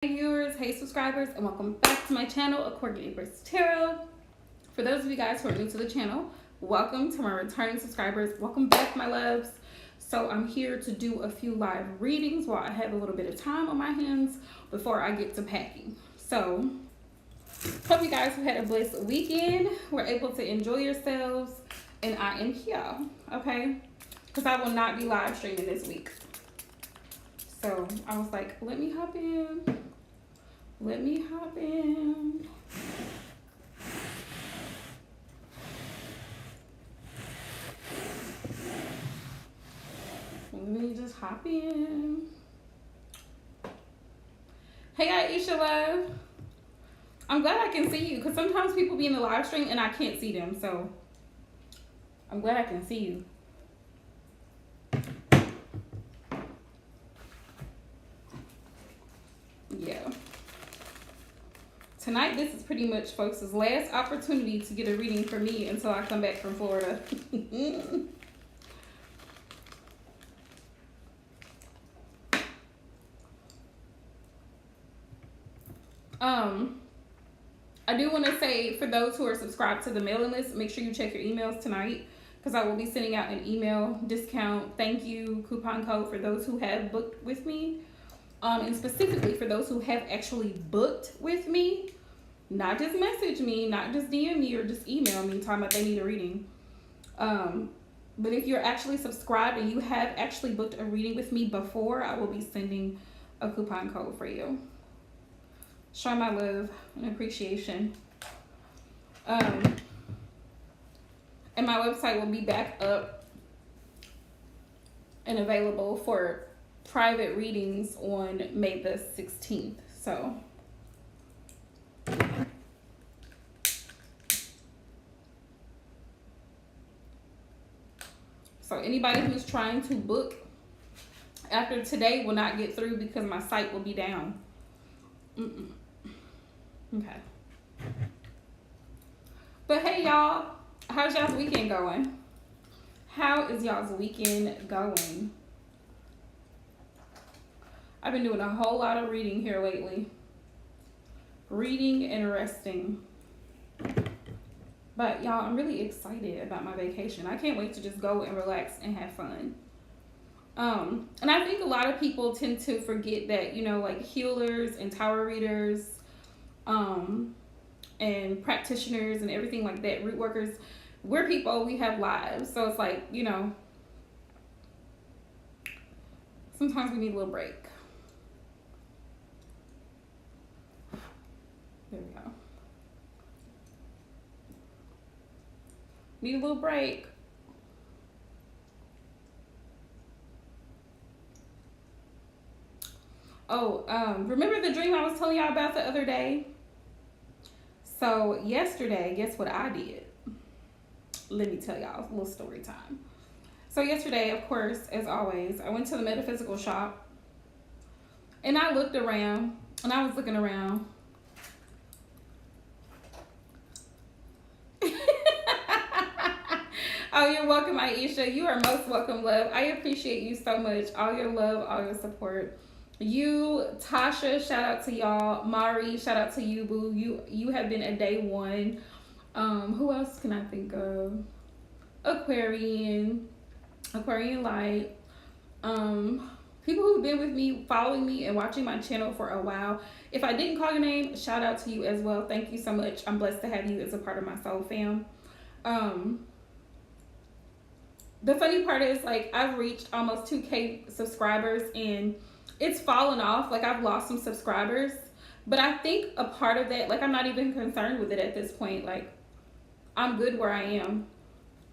Hey viewers, hey subscribers, and welcome back to my channel, According to Tarot. For those of you guys who are new to the channel, welcome. To my returning subscribers, welcome back, my loves. So I'm here to do a few live readings while I have a little bit of time on my hands before I get to packing. So hope you guys have had a blessed weekend, were able to enjoy yourselves, and I am here, okay? Because I will not be live streaming this week. So I was like, let me hop in. Let me hop in. Let me just hop in. Hey, Aisha love. I'm glad I can see you because sometimes people be in the live stream and I can't see them. So I'm glad I can see you. Yeah. Tonight, this is pretty much folks' last opportunity to get a reading from me until I come back from Florida. I do want to say, for those who are subscribed to the mailing list, make sure you check your emails tonight because I will be sending out an email discount thank you coupon code for those who have booked with me. And specifically for those who have actually booked with me, not just message me, not just DM me or just email me talking about they need a reading. But if you're actually subscribed and you have actually booked a reading with me before, I will be sending a coupon code for you. Show my love and appreciation. And my website will be back up and available for private readings on May the 16th. So anybody who's trying to book after today will not get through because my site will be down. Okay. But hey y'all, how's y'all's weekend going? How is y'all's weekend going? I've been doing a whole lot of reading here lately. Reading and resting. But y'all, I'm really excited about my vacation. I can't wait to just go and relax and have fun. And I think a lot of people tend to forget that, you know, like healers and tarot readers, and practitioners and everything like that, root workers, we're people, we have lives. So it's like, you know, sometimes we need a little break. There we go. Need a little break. Oh, remember the dream I was telling y'all about the other day? So yesterday, guess what I did? Let me tell y'all a little story time. So yesterday, of course, as always, I went to the metaphysical shop and I looked around and I was looking around. Oh, you're welcome, Aisha. You are most welcome, love. I appreciate you so much. All your love, all your support. You, Tasha, shout out to y'all. Mari, shout out to you, boo. You have been a day one. Who else can I think of? Aquarian Light. People who've been with me, following me, and watching my channel for a while. If I didn't call your name, shout out to you as well. Thank you so much. I'm blessed to have you as a part of my soul fam. The funny part is, like, I've reached almost 2K subscribers and it's fallen off. Like, I've lost some subscribers, but I think a part of that, like, I'm not even concerned with it at this point. Like, I'm good where I am.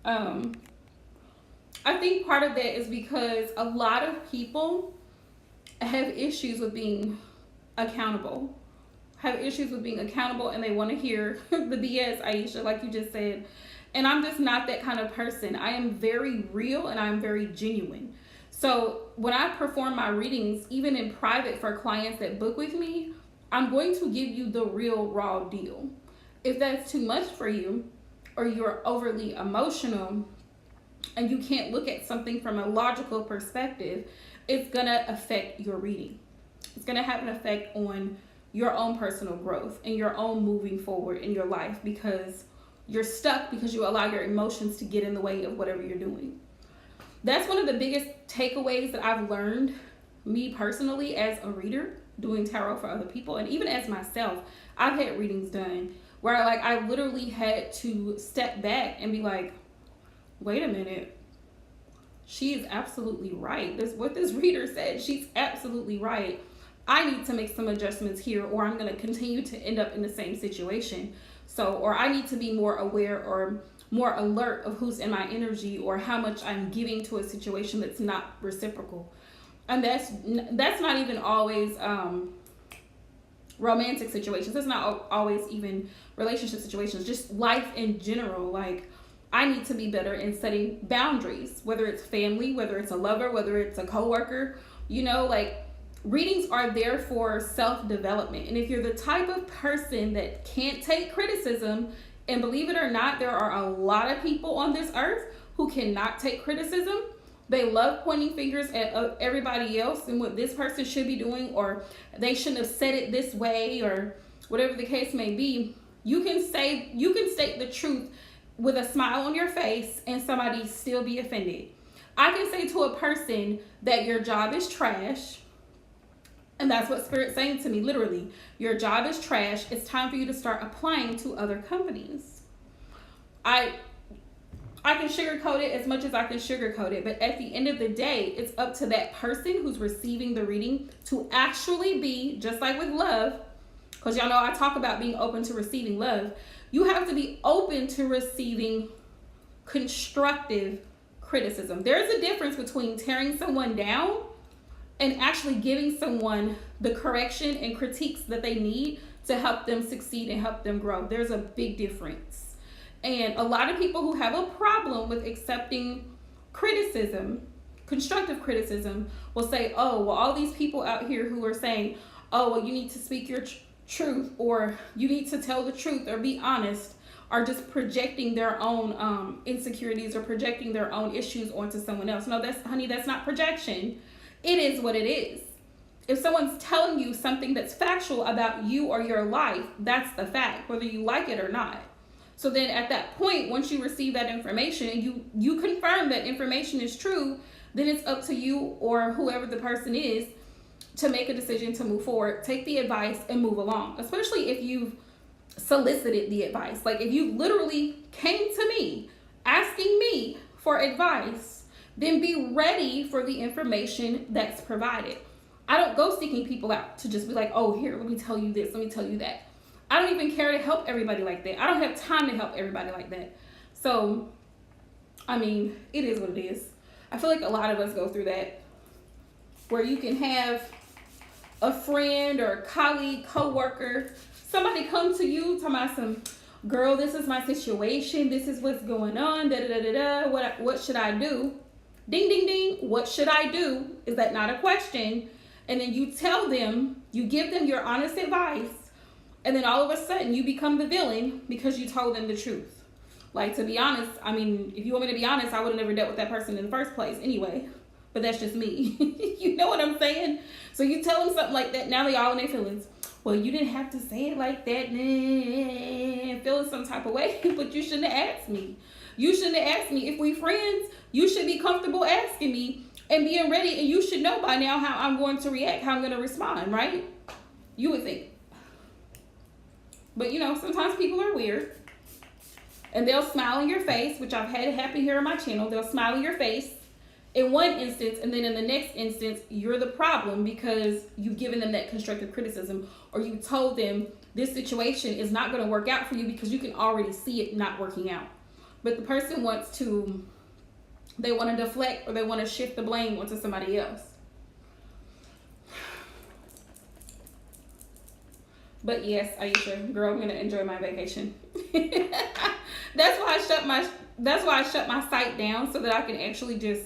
I think part of that is because a lot of people have issues with being accountable. And they want to hear the BS, Aisha, like you just said. And I'm just not that kind of person. I am very real and I'm very genuine. So when I perform my readings, even in private for clients that book with me, I'm going to give you the real raw deal. If that's too much for you, or you're overly emotional and you can't look at something from a logical perspective, it's gonna affect your reading. It's going to have an effect on your own personal growth and your own moving forward in your life, because you're stuck because you allow your emotions to get in the way of whatever you're doing. That's one of the biggest takeaways that I've learned, me personally, as a reader, doing tarot for other people, and even as myself. I've had readings done where I literally had to step back and be like, wait a minute, she is absolutely right. This what this reader said, she's absolutely right. I need to make some adjustments here, or I'm going to continue to end up in the same situation. So, or I need to be more aware or more alert of who's in my energy, or how much I'm giving to a situation that's not reciprocal. And that's not even always romantic situations. That's not always even relationship situations, just life in general. Like, I need to be better in setting boundaries, whether it's family, whether it's a lover, whether it's a coworker. You know, like, readings are there for self-development. And if you're the type of person that can't take criticism, and believe it or not, there are a lot of people on this earth who cannot take criticism. They love pointing fingers at everybody else and what this person should be doing, or they shouldn't have said it this way, or whatever the case may be. You can state the truth with a smile on your face and somebody still be offended. I can say to a person that your job is trash, and that's what Spirit's saying to me, literally. Your job is trash. It's time for you to start applying to other companies. I can sugarcoat it as much as I can sugarcoat it, but at the end of the day, it's up to that person who's receiving the reading to actually be, just like with love, because y'all know I talk about being open to receiving love. You have to be open to receiving constructive criticism. There's a difference between tearing someone down and actually giving someone the correction and critiques that they need to help them succeed and help them grow. There's a big difference. And a lot of people who have a problem with accepting criticism, constructive criticism, will say, oh, well, all these people out here who are saying, oh, well, you need to speak your truth, or you need to tell the truth, or be honest, are just projecting their own insecurities or projecting their own issues onto someone else. No, that's not projection. It is what it is. If someone's telling you something that's factual about you or your life, that's the fact, whether you like it or not. So then at that point, once you receive that information and you confirm that information is true, then it's up to you or whoever the person is to make a decision to move forward, take the advice and move along, especially if you've solicited the advice. Like, if you literally came to me asking me for advice, then be ready for the information that's provided. I don't go seeking people out to just be like, oh, here, let me tell you this, let me tell you that. I don't even care to help everybody like that. I don't have time to help everybody like that. So, I mean, it is what it is. I feel like a lot of us go through that, where you can have a friend or a colleague, coworker, somebody come to you talking about some, girl, this is my situation, this is what's going on, da da da da da, what should I do? Ding ding ding, what should I do? Is that not a question? And then you tell them, you give them your honest advice, and then all of a sudden you become the villain because you told them the truth. Like, to be honest, I mean, if you want me to be honest, I would have never dealt with that person in the first place anyway. But that's just me. You know what I'm saying? So you tell them something like that, now they all in their feelings. Well, you didn't have to say it like that, feeling some type of way, but you shouldn't have asked me. You shouldn't have asked me. If we friends, you should be comfortable asking me and being ready, and you should know by now how I'm going to react, how I'm going to respond, right? You would think. But, you know, sometimes people are weird, and they'll smile in your face, which I've had happen here on my channel. They'll smile in your face in one instance, and then in the next instance, you're the problem because you've given them that constructive criticism, or you told them this situation is not going to work out for you because you can already see it not working out. But the person they want to deflect, or they want to shift the blame onto somebody else. But yes, Aisha, girl, I'm going to enjoy my vacation. That's why I shut my site down, so that I can actually just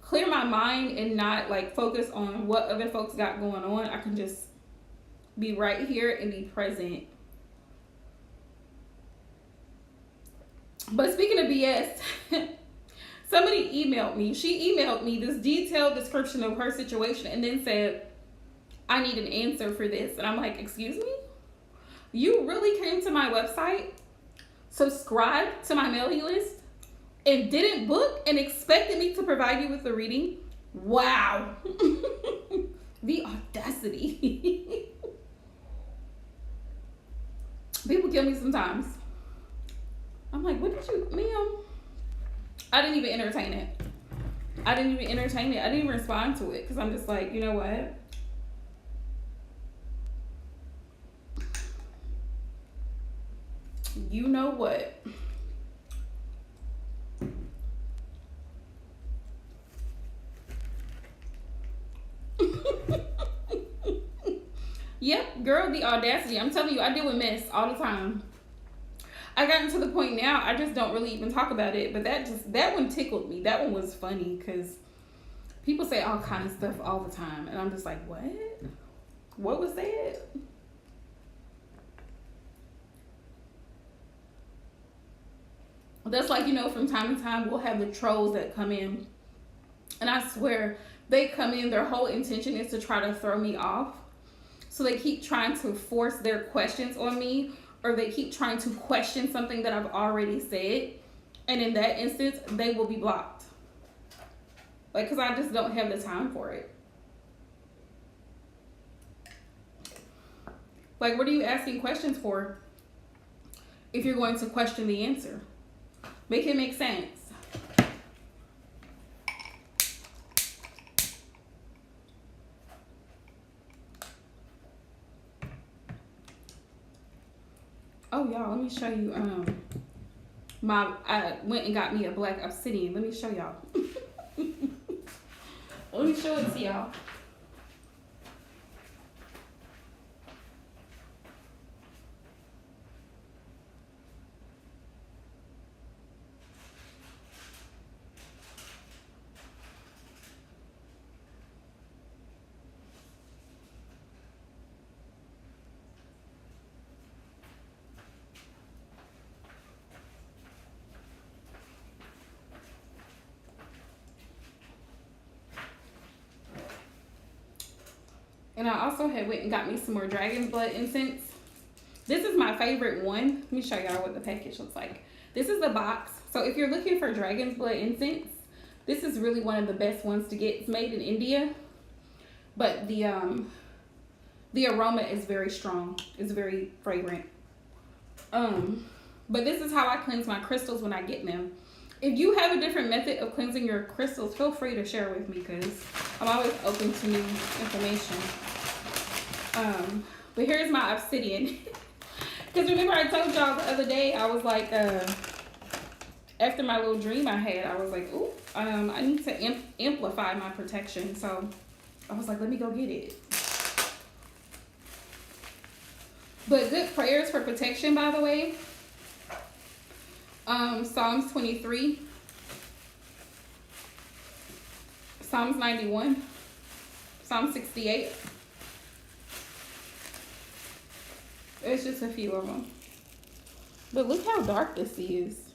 clear my mind and not like focus on what other folks got going on. I can just be right here and be present. But speaking of BS, somebody emailed me. She emailed me this detailed description of her situation and then said, I need an answer for this. And I'm like, excuse me? You really came to my website, subscribed to my mailing list, and didn't book and expected me to provide you with a reading? Wow. The audacity. People kill me sometimes. I'm like, what did you, ma'am? I didn't even entertain it. I didn't even respond to it because I'm just like, you know what? You know what? Yep, girl, the audacity. I'm telling you, I deal with mess all the time. I gotten to the point now, I just don't really even talk about it. But that one tickled me. That one was funny because people say all kind of stuff all the time. And I'm just like, what? What was that? That's like, you know, from time to time, we'll have the trolls that come in. And I swear, they come in, their whole intention is to try to throw me off. So they keep trying to force their questions on me, or they keep trying to question something that I've already said. And in that instance, they will be blocked. Like, because I just don't have the time for it. Like, what are you asking questions for if you're going to question the answer? Make it make sense. Oh, y'all, let me show you. I went and got me a black obsidian. Let me show y'all. Let me show it to y'all. And I also had went and got me some more dragon's blood incense. This is my favorite one. Let me show y'all what the package looks like. This is the box. So if you're looking for dragon's blood incense, this is really one of the best ones to get. It's made in India, but the aroma is very strong. It's very fragrant. But this is how I cleanse my crystals when I get them. If you have a different method of cleansing your crystals, feel free to share with me because I'm always open to new information. But here's my obsidian. Because remember I told y'all the other day, I was like, after my little dream I had, I was like, ooh, I need to amplify my protection. So I was like, let me go get it. But good prayers for protection, by the way. Psalms 23, Psalms 91, Psalm 68. It's just a few of them. But look how dark this is.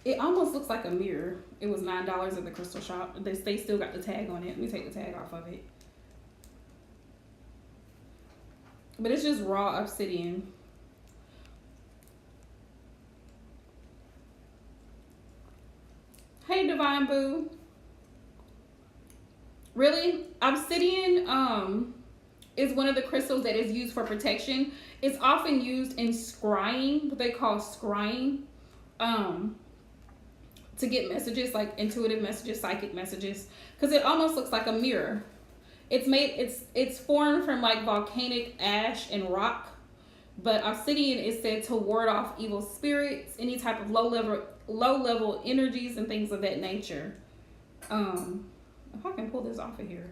It almost looks like a mirror. It was $9 at the crystal shop. They still got the tag on it. Let me take the tag off of it. But it's just raw obsidian. Hey, Divine Boo. Really? Obsidian is one of the crystals that is used for protection. It's often used in scrying, what they call scrying, to get messages, like intuitive messages, psychic messages, because it almost looks like a mirror. It's formed from like volcanic ash and rock, but obsidian is said to ward off evil spirits, any type of low level energies and things of that nature. If I can pull this off of here.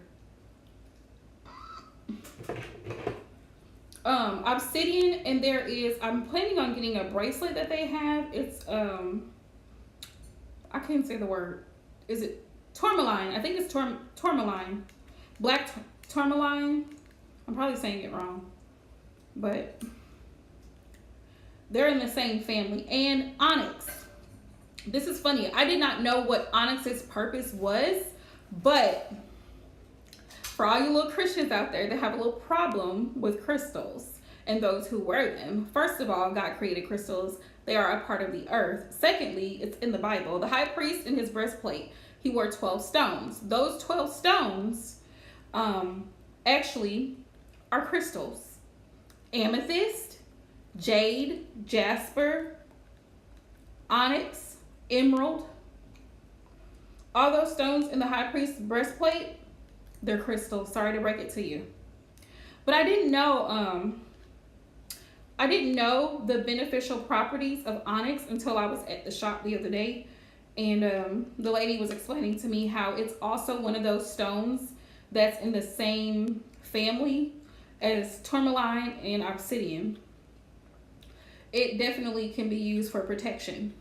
Obsidian, and there is, I'm planning on getting a bracelet that they have. It's I can't say the word. Is it tourmaline? I think it's tourmaline. Black tourmaline. I'm probably saying it wrong, but they're in the same family. And onyx. This is funny. I did not know what onyx's purpose was, but for all you little Christians out there that have a little problem with crystals and those who wear them. First of all, God created crystals. They are a part of the earth. Secondly, it's in the Bible. The high priest in his breastplate, he wore 12 stones. Those 12 stones actually are crystals. Amethyst, jade, jasper, onyx, emerald. All those stones in the high priest's breastplate, they're crystals. Sorry to break it to you. But I didn't know the beneficial properties of onyx until I was at the shop the other day. And the lady was explaining to me how it's also one of those stones that's in the same family as tourmaline and obsidian. It definitely can be used for protection.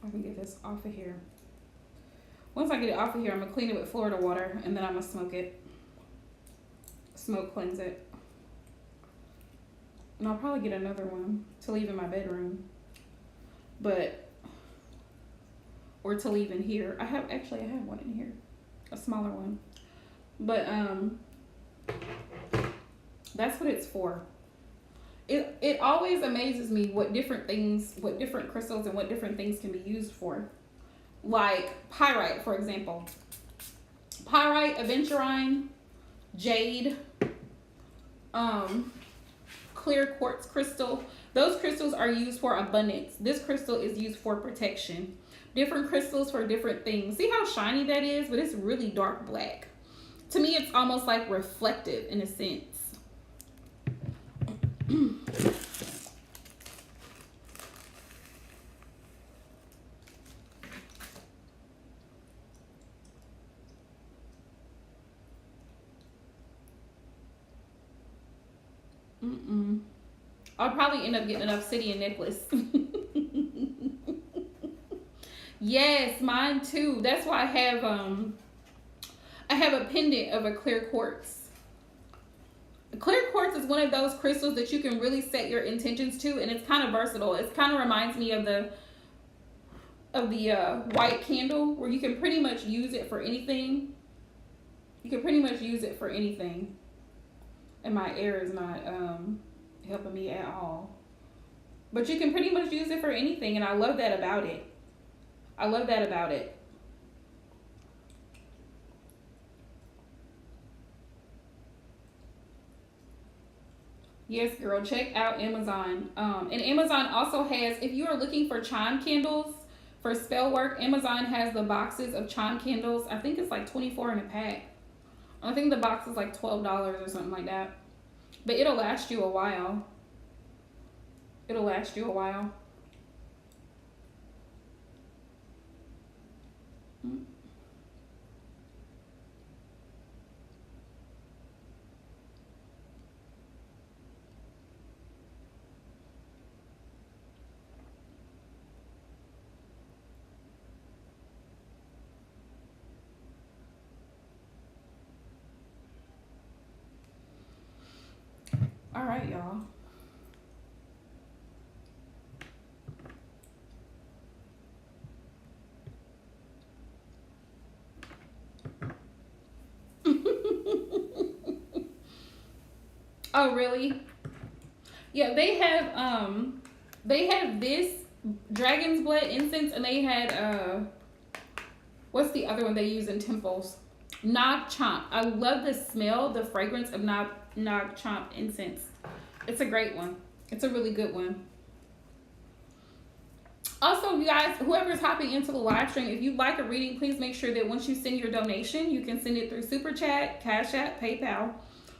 I can get this off of here. Once I get it off of here, I'm gonna clean it with Florida water, and then I'm gonna smoke it. Smoke cleanse it. And I'll probably get another one to leave in my bedroom. Or to leave in here. I have one in here. A smaller one. But that's what it's for. It always amazes me what different crystals and what different things can be used for. Like pyrite, for example. Pyrite, aventurine, jade, clear quartz crystal. Those crystals are used for abundance. This crystal is used for protection. Different crystals for different things. See how shiny that is? But it's really dark black. To me, it's almost like reflective in a sense. I'll probably end up getting an obsidian necklace. Yes, mine too. That's why I have a pendant of a clear quartz. Clear quartz is one of those crystals that you can really set your intentions to, and it's kind of versatile. It kind of reminds me of the white candle, where you can pretty much use it for anything. And my air is not helping me at all. But you can pretty much use it for anything, and I love that about it. Yes, girl, check out Amazon. And Amazon also has, if you are looking for chime candles for spell work, Amazon has the boxes of chime candles. I think it's like 24 in a pack. I think the box is like $12 or something like that. But it'll last you a while. All right, y'all. Oh, really? Yeah, they have this dragon's blood incense, and they had what's the other one they use in temples? Nag Champ. I love the smell, the fragrance of Nag Champ incense. It's a great one. It's a really good one. Also, you guys, whoever's hopping into the live stream, if you'd like a reading, please make sure that once you send your donation, you can send it through Super Chat, Cash App, PayPal.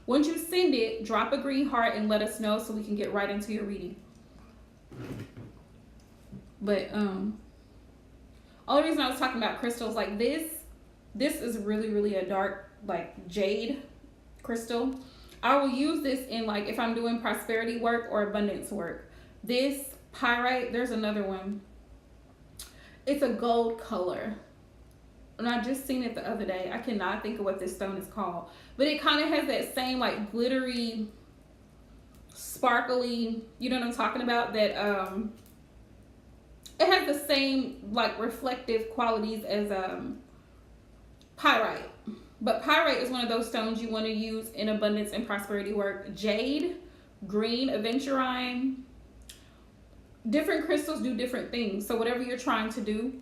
Once you send it, drop a green heart and let us know so we can get right into your reading. But only reason I was talking about crystals like this is really a dark, like, jade crystal. I will use this in, like, if I'm doing prosperity work or abundance work. This pyrite, there's another one. It's a gold color. And I just seen it the other day. I cannot think of what this stone is called. But it kind of has that same like glittery, sparkly, you know what I'm talking about? That it has the same like reflective qualities as pyrite. But pyrite is one of those stones you want to use in abundance and prosperity work. Jade, green, aventurine. Different crystals do different things. So whatever you're trying to do,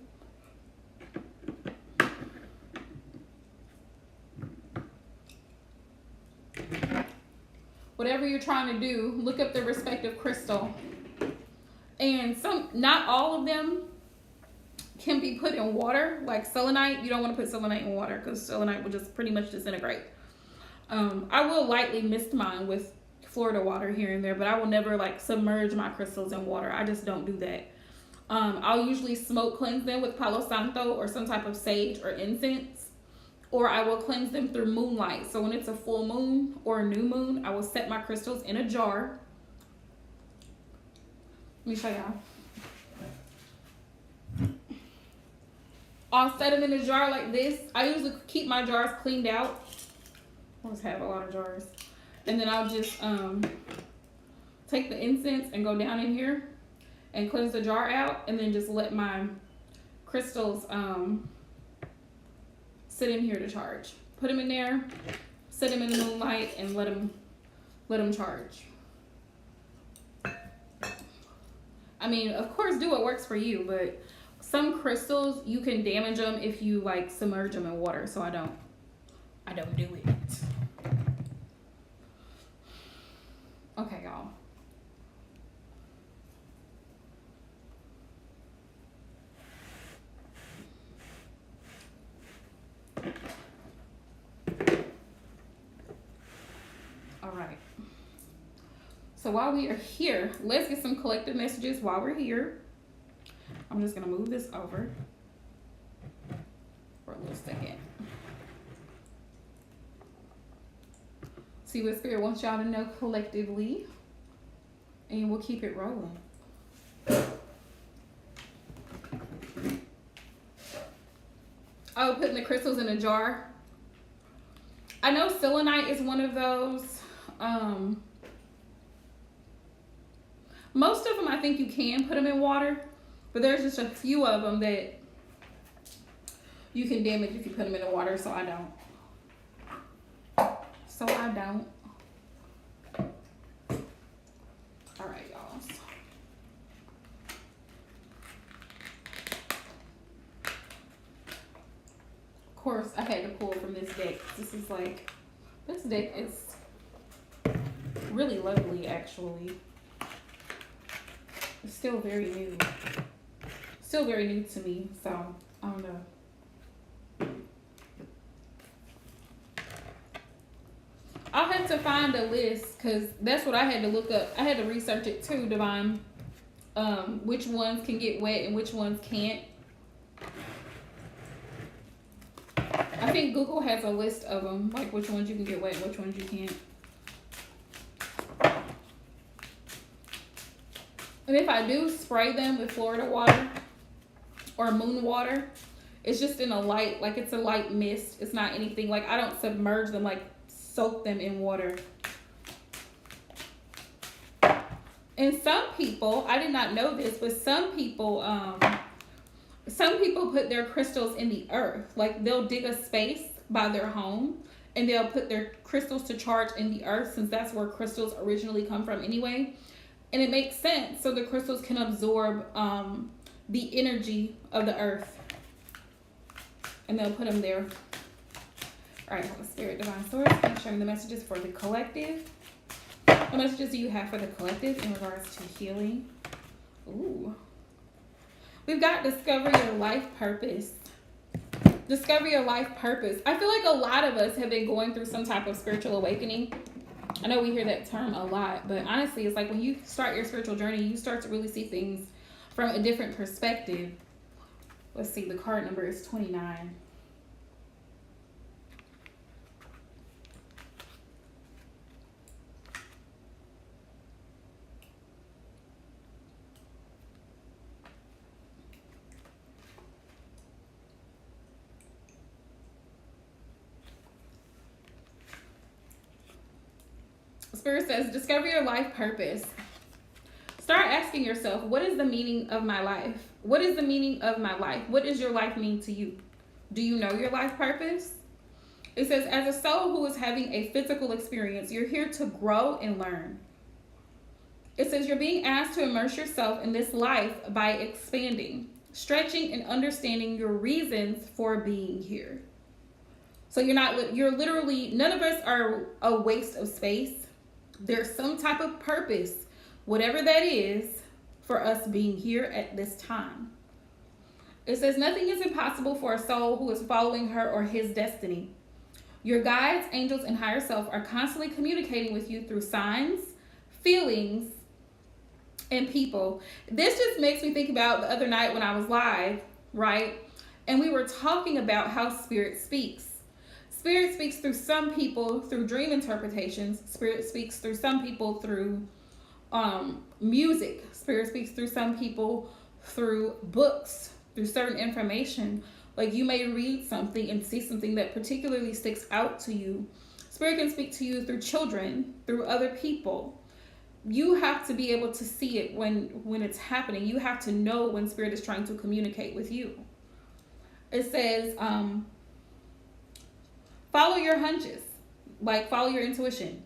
look up the respective crystal. And not all of them can be put in water. Like selenite, you don't want to put selenite in water because selenite will just pretty much disintegrate. I will lightly mist mine with Florida water here and there, but I will never like submerge my crystals in water. I just don't do that. I'll usually smoke cleanse them with Palo Santo or some type of sage or incense, or I will cleanse them through moonlight. So when it's a full moon or a new moon, I will set my crystals in a jar. Let me show y'all. I'll set them in a jar like this. I usually keep my jars cleaned out. I always have a lot of jars. And then I'll just take the incense and go down in here and cleanse the jar out, and then just let my crystals sit in here to charge. Put them in there, set them in the moonlight, and let them charge. I mean, of course, do what works for you, but some crystals you can damage them if you like submerge them in water. So I don't do it. Okay, y'all. All right. So while we are here, let's get some collective messages while we're here. I'm just going to move this over for a little second. See what Spirit wants y'all to know collectively, and we'll keep it rolling. Oh, putting the crystals in a jar. I know selenite is one of those. Most of them, I think you can put them in water, but there's just a few of them that you can damage if you put them in the water, so I don't. All right, y'all. Of course, I had to pull from this deck. This deck is really lovely, actually. It's still very new. Still very new to me, so I don't know. I'll have to find a list because that's what I had to look up. I had to research it too, Divine. Which ones can get wet and which ones can't. I think Google has a list of them, like which ones you can get wet and which ones you can't. And if I do spray them with Florida water or moon water, it's just in a light, like it's a light mist. It's not anything, like I don't submerge them, like soak them in water. And some people, I did not know this, but some people put their crystals in the earth. Like they'll dig a space by their home and they'll put their crystals to charge in the earth, since that's where crystals originally come from anyway. And it makes sense, so the crystals can absorb the energy of the earth. And they'll put them there. All right, Holy Spirit, Divine Source, I'm sharing the messages for the collective. What messages do you have for the collective in regards to healing? Ooh. We've got discover your life purpose. Discover your life purpose. I feel like a lot of us have been going through some type of spiritual awakening. I know we hear that term a lot, but honestly, it's like when you start your spiritual journey, you start to really see things from a different perspective. Let's see, the card number is 29. Spirit says, discover your life purpose. Start asking yourself, what is the meaning of my life? What is the meaning of my life? What does your life mean to you? Do you know your life purpose? It says, as a soul who is having a physical experience, you're here to grow and learn. It says you're being asked to immerse yourself in this life by expanding, stretching, and understanding your reasons for being here. So you're literally, none of us are a waste of space. There's some type of purpose, whatever that is, for us being here at this time. It says nothing is impossible for a soul who is following her or his destiny. Your guides, angels, and higher self are constantly communicating with you through signs, feelings, and people. This just makes me think about the other night when I was live, right? And we were talking about how Spirit speaks. Spirit speaks through some people through dream interpretations. Spirit speaks through some people through music. Spirit speaks through some people through books, through certain information. Like you may read something and see something that particularly sticks out to you. Spirit can speak to you through children, through other people. You have to be able to see it when it's happening. You have to know when Spirit is trying to communicate with you. It says, follow your hunches, like follow your intuition.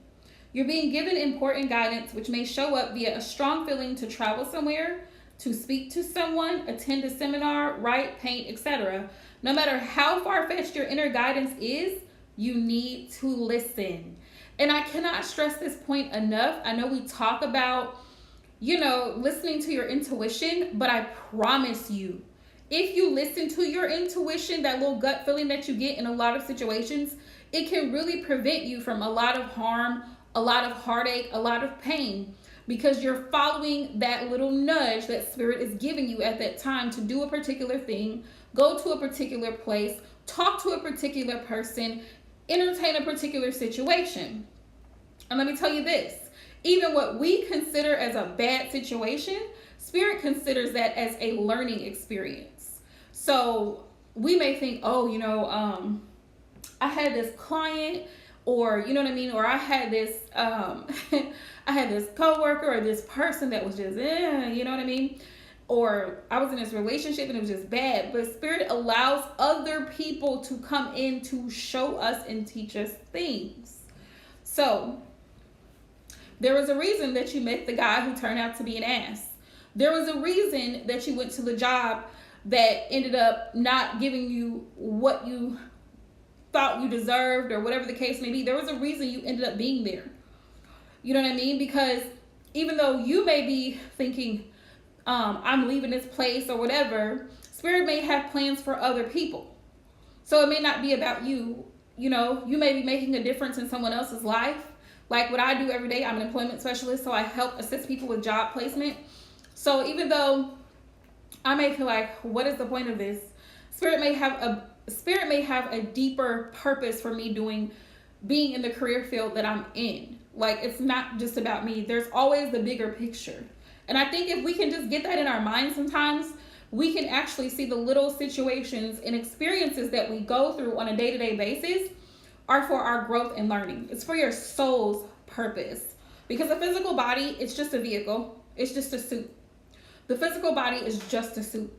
You're being given important guidance, which may show up via a strong feeling to travel somewhere, to speak to someone, attend a seminar, write, paint, etc. No matter how far-fetched your inner guidance is, you need to listen. And I cannot stress this point enough. I know we talk about, listening to your intuition, but I promise you, if you listen to your intuition, that little gut feeling that you get in a lot of situations, it can really prevent you from a lot of harm, a lot of heartache, a lot of pain, because you're following that little nudge that Spirit is giving you at that time to do a particular thing, go to a particular place, talk to a particular person, entertain a particular situation. And let me tell you this, even what we consider as a bad situation, Spirit considers that as a learning experience. So we may think, I had this client, or you know what I mean, or I had this I had this coworker or this person that was just you know what I mean, or I was in this relationship and it was just bad. But Spirit allows other people to come in to show us and teach us things. So there was a reason that you met the guy who turned out to be an ass. There was a reason that you went to the job that ended up not giving you what you thought you deserved, or whatever the case may be. There was a reason you ended up being there. You know what I mean? Because even though you may be thinking, I'm leaving this place or whatever, Spirit may have plans for other people. So it may not be about you. You may be making a difference in someone else's life. Like what I do every day, I'm an employment specialist, so I help assist people with job placement. So even though I may feel like, what is the point of this? Spirit may have a deeper purpose for me being in the career field that I'm in. Like, it's not just about me. There's always the bigger picture. And I think if we can just get that in our mind sometimes, we can actually see the little situations and experiences that we go through on a day-to-day basis are for our growth and learning. It's for your soul's purpose. Because the physical body, it's just a vehicle. It's just a suit. The physical body is just a suit.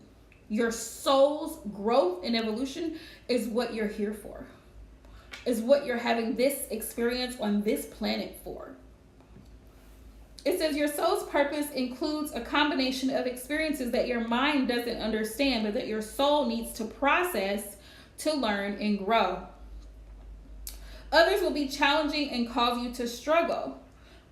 Your soul's growth and evolution is what you're here for. Is what you're having this experience on this planet for. It says your soul's purpose includes a combination of experiences that your mind doesn't understand, but that your soul needs to process to learn and grow. Others will be challenging and cause you to struggle,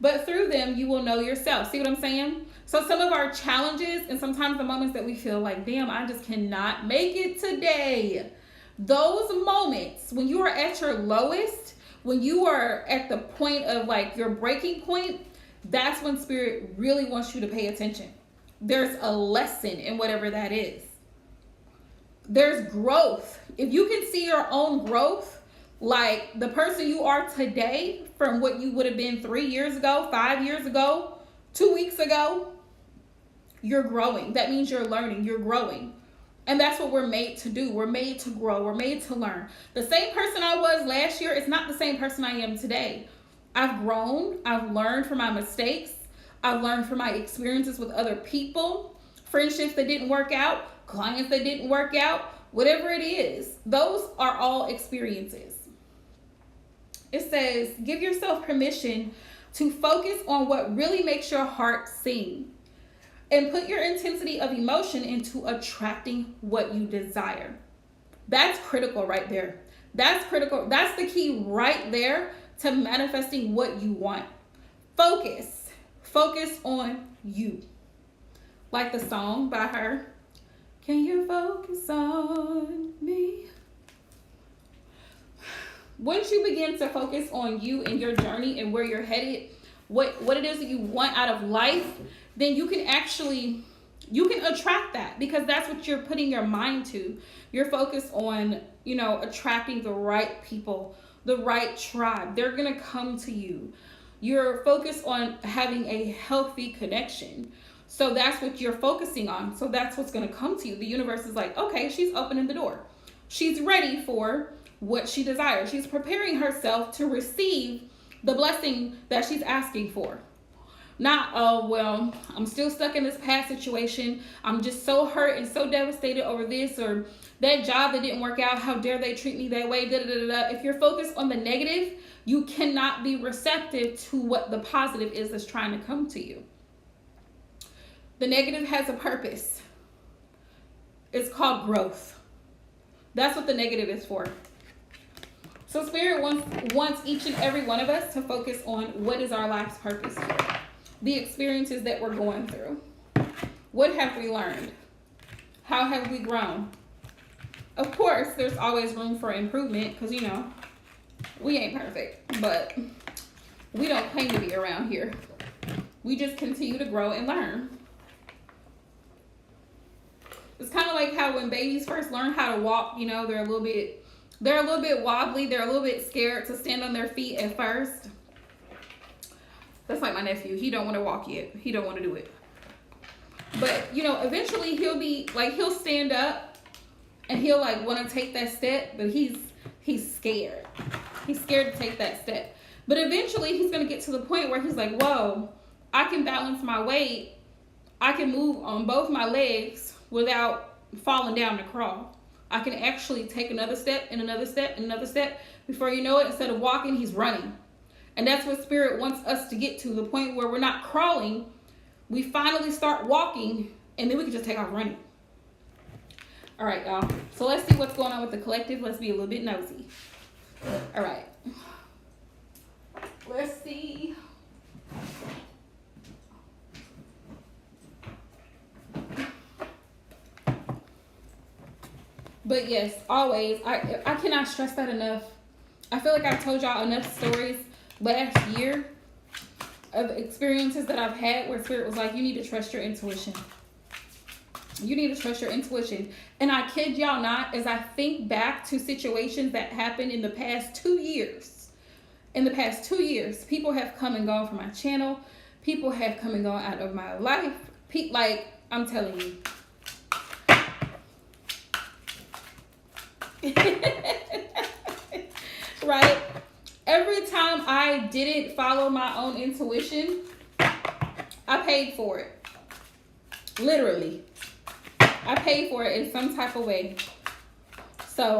but through them you will know yourself. See what I'm saying? So some of our challenges and sometimes the moments that we feel like, damn, I just cannot make it today. Those moments when you are at your lowest, when you are at the point of like your breaking point, that's when Spirit really wants you to pay attention. There's a lesson in whatever that is. There's growth. If you can see your own growth, like the person you are today from what you would have been 3 years ago, 5 years ago, 2 weeks ago, you're growing. That means you're learning, you're growing. And that's what we're made to do. We're made to grow. We're made to learn. The same person I was last year is not the same person I am today. I've grown. I've learned from my mistakes. I've learned from my experiences with other people, friendships that didn't work out, clients that didn't work out, whatever it is. Those are all experiences. It says, give yourself permission to focus on what really makes your heart sing and put your intensity of emotion into attracting what you desire. That's critical right there. That's critical. That's the key right there to manifesting what you want. Focus. Focus on you. Like the song by her. Can you focus on me? Once you begin to focus on you and your journey and where you're headed, what it is that you want out of life, then you can attract that, because that's what you're putting your mind to. You're focused on, attracting the right people, the right tribe. They're going to come to you. You're focused on having a healthy connection. So that's what you're focusing on. So that's what's going to come to you. The universe is like, okay, she's opening the door. She's ready for what she desires. She's preparing herself to receive the blessing that she's asking for. Not, oh, well, I'm still stuck in this past situation. I'm just so hurt and so devastated over this or that job that didn't work out. How dare they treat me that way? Da, da, da, da. If you're focused on the negative, you cannot be receptive to what the positive is that's trying to come to you. The negative has a purpose. It's called growth. That's what the negative is for. So Spirit wants each and every one of us to focus on what is our life's purpose here. The experiences that we're going through. What have we learned? How have we grown? Of course, there's always room for improvement because, we ain't perfect, but we don't claim to be around here. We just continue to grow and learn. It's kind of like how when babies first learn how to walk, they're a little bit wobbly. They're a little bit scared to stand on their feet at first. That's like my nephew. He don't want to walk yet. He don't want to do it. But, eventually he'll stand up and he'll want to take that step, but he's scared. He's scared to take that step. But eventually he's going to get to the point where he's like, whoa, I can balance my weight. I can move on both my legs without falling down to crawl. I can actually take another step and another step and another step. Before you know it, instead of walking, he's running. And that's what Spirit wants us to get to, the point where we're not crawling. We finally start walking, and then we can just take off running. All right, y'all. So let's see what's going on with the collective. Let's be a little bit nosy. All right. Let's see. But yes, always, I cannot stress that enough. I feel like I've told y'all enough stories last year of experiences that I've had where Spirit was like, you need to trust your intuition. You need to trust your intuition. And I kid y'all not, as I think back to situations that happened in the past 2 years. In the past 2 years, people have come and gone from my channel. People have come and gone out of my life. I'm telling you. Right? Every time I didn't follow my own intuition, I paid for it. Literally. I paid for it in some type of way. So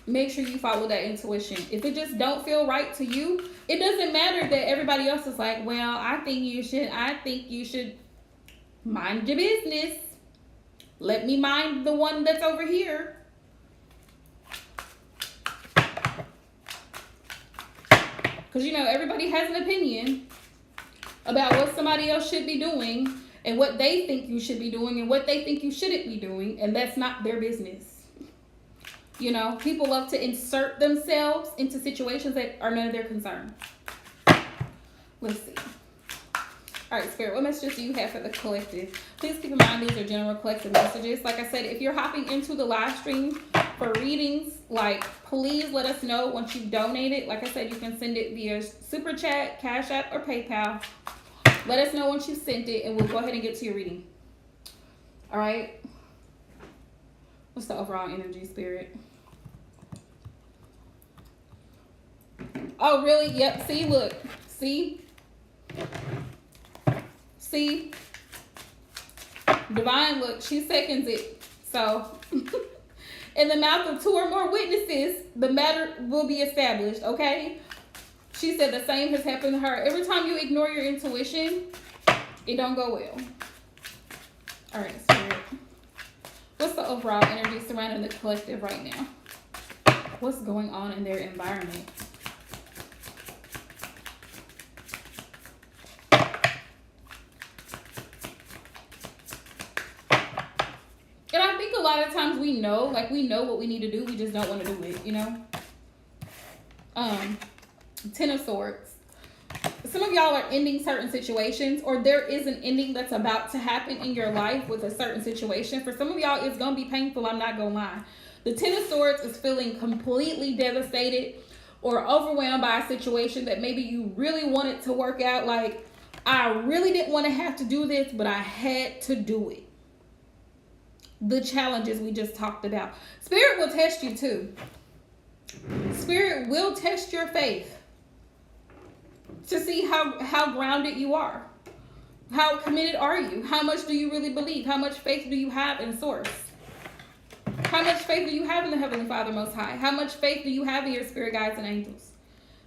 make sure you follow that intuition. If it just don't feel right to you, it doesn't matter that everybody else is like, well, I think you should mind your business. Let me mind the one that's over here. Because, everybody has an opinion about what somebody else should be doing and what they think you should be doing and what they think you shouldn't be doing. And that's not their business. People love to insert themselves into situations that are none of their concern. Let's see. All right, Spirit, what messages do you have for the collective? Please keep in mind these are general collective messages. Like I said, if you're hopping into the live stream for readings, please let us know once you've donated. Like I said, you can send it via Super Chat, Cash App, or PayPal. Let us know once you've sent it, and we'll go ahead and get to your reading. All right? What's the overall energy, Spirit? Oh, really? Yep. See, look. See? See? Divine, look, she seconds it. So, in the mouth of 2 or more witnesses, the matter will be established, okay? She said the same has happened to her. Every time you ignore your intuition, it don't go well. All right, Spirit. What's the overall energy surrounding the collective right now? What's going on in their environment? And I think a lot of times we know what we need to do. We just don't want to do it, you know? 10 of Swords. Some of y'all are ending certain situations, or there is an ending that's about to happen in your life with a certain situation. For some of y'all, it's going to be painful. I'm not going to lie. The 10 of Swords is feeling completely devastated or overwhelmed by a situation that maybe you really wanted to work out. Like, I really didn't want to have to do this, but I had to do it. The challenges we just talked about. Spirit will test you too. Spirit will test your faith to see how grounded you are. How committed are you? How much do you really believe? How much faith do you have in Source? How much faith do you have in the Heavenly Father Most High? How much faith do you have in your spirit guides and angels?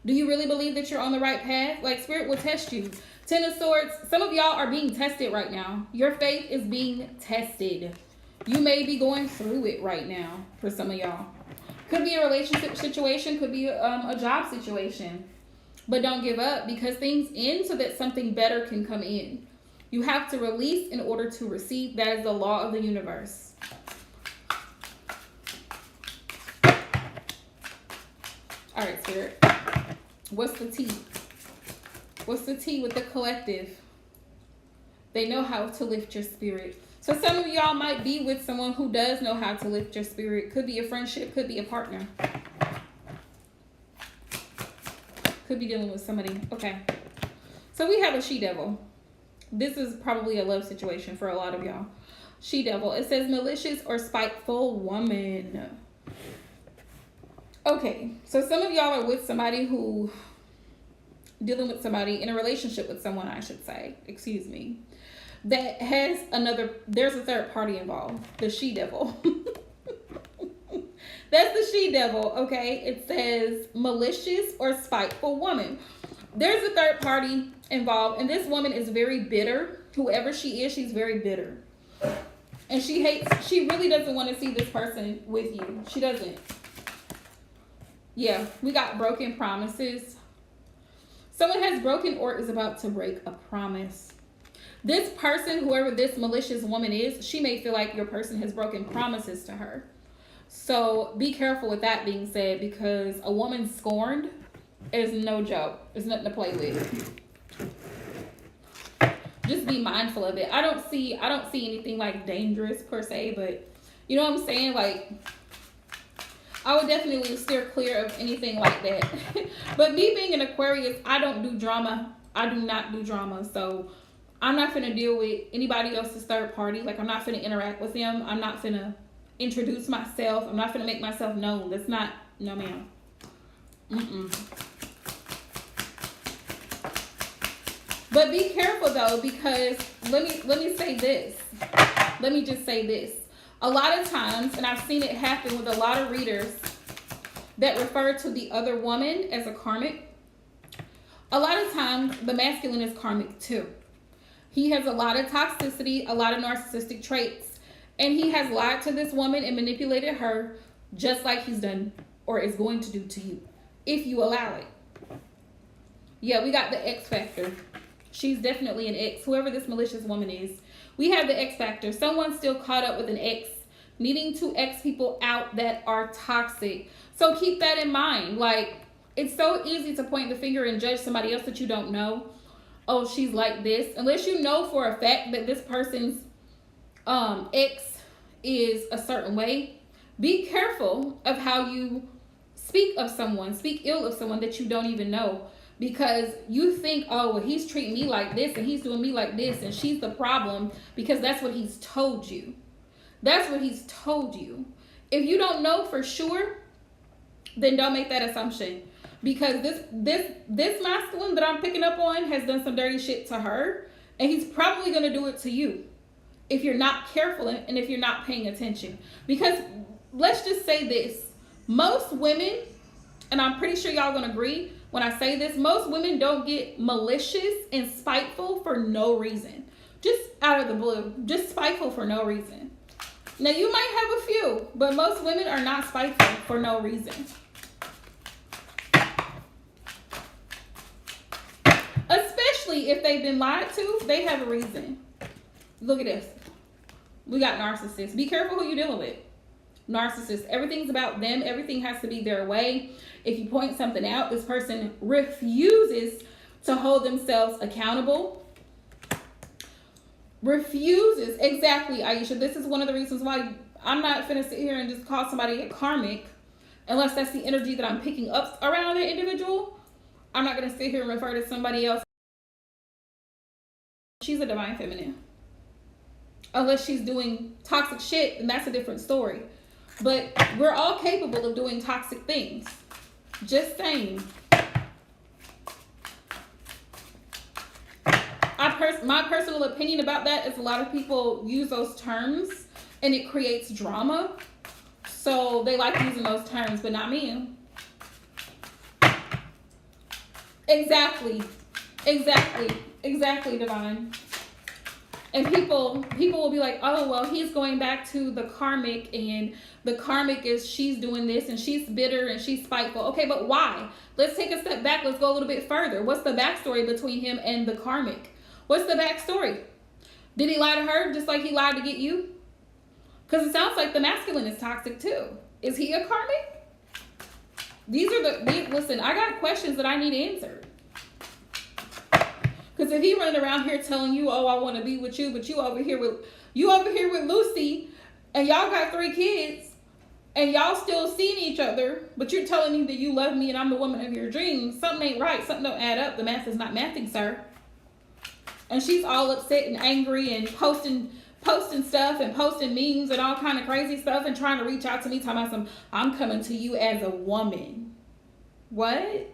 Do you really believe that you're on the right path? Like, Spirit will test you. 10 of Swords, some of y'all are being tested right now. Your faith is being tested. You may be going through it right now for some of y'all. Could be a relationship situation, could be a job situation. But don't give up, because things end so that something better can come in. You have to release in order to receive. That is the law of the universe. All right, Spirit. What's the tea? What's the tea with the collective? They know how to lift your spirit. So some of y'all might be with someone who does know how to lift your spirit. Could be a friendship, could be a partner. Could be dealing with somebody. Okay. So we have a she-devil. This is probably a love situation for a lot of y'all. She-devil. It says malicious or spiteful woman. Okay. So some of y'all are with somebody who... dealing with somebody in a relationship with someone, I should say. Excuse me. That has there's a third party involved. The she-devil. That's the she-devil, okay? It says malicious or spiteful woman. There's a third party involved, and this woman is very bitter. Whoever she is, she's very bitter. And she really doesn't want to see this person with you. She doesn't. Yeah, we got broken promises. Someone has broken or is about to break a promise. This person, whoever this malicious woman is, she may feel like your person has broken promises to her. So be careful with that being said, because a woman scorned is no joke. It's nothing to play with. Just be mindful of it. I don't see anything like dangerous per se, but you know what I'm saying? Like, I would definitely steer clear of anything like that. But me being an Aquarius, I don't do drama. I do not do drama. So I'm not finna deal with anybody else's third party. Like, I'm not finna interact with them. I'm not finna introduce myself. I'm not finna make myself known. That's not, no ma'am. But be careful though, because let me say this. Let me just say this. A lot of times, and I've seen it happen with a lot of readers that refer to the other woman as a karmic. A lot of times, the masculine is karmic too. He has a lot of toxicity, a lot of narcissistic traits. And he has lied to this woman and manipulated her just like he's done or is going to do to you, if you allow it. Yeah, we got the X factor. She's definitely an X, whoever this malicious woman is. We have the X factor. Someone's still caught up with an X, needing to X people out that are toxic. So keep that in mind. Like, it's so easy to point the finger and judge somebody else that you don't know. Oh, she's like this. Unless you know for a fact that this person's X is a certain way. Be careful of how you speak of someone, speak ill of someone that you don't even know. Because you think, oh, well, he's treating me like this and he's doing me like this and she's the problem because that's what he's told you. That's what he's told you. If you don't know for sure, then don't make that assumption. because this masculine that I'm picking up on has done some dirty shit to her, and he's probably gonna do it to you if you're not careful and if you're not paying attention. Because let's just say this: most women, and I'm pretty sure y'all gonna agree when I say this, most women don't get malicious and spiteful for no reason, just out of the blue, just spiteful for no reason. Now, you might have a few, but most women are not spiteful for no reason. Especially if they've been lied to, they have a reason. Look at this. We got narcissists. Be careful who you're dealing with. Narcissists. Everything's about them. Everything has to be their way. If you point something out, this person refuses to hold themselves accountable. Refuses. Exactly, Aisha. This is one of the reasons why I'm not finna sit here and just call somebody a karmic unless that's the energy that I'm picking up around that individual. I'm not gonna sit here and refer to somebody else. She's a divine feminine. Unless she's doing toxic shit, and that's a different story. But we're all capable of doing toxic things. Just saying. My personal opinion about that is a lot of people use those terms and it creates drama. So they like using those terms, but not me. Exactly, divine. And people will be like, oh, well, he's going back to the karmic, and the karmic is she's doing this and she's bitter and she's spiteful. Okay, but why? Let's take a step back. Let's go a little bit further. What's the backstory between him and the karmic? What's the backstory? Did he lie to her just like he lied to get you? Because it sounds like the masculine is toxic too. Is he a karmic? Listen, I got questions that I need answered. Because if he running around here telling you, oh, I want to be with you, but you over here with Lucy, and y'all got 3 kids, and y'all still seeing each other, but you're telling me that you love me and I'm the woman of your dreams, something ain't right. Something don't add up. The math is not mathing, sir. And she's all upset and angry and posting stuff and posting memes and all kind of crazy stuff and trying to reach out to me, talking about I'm coming to you as a woman. What?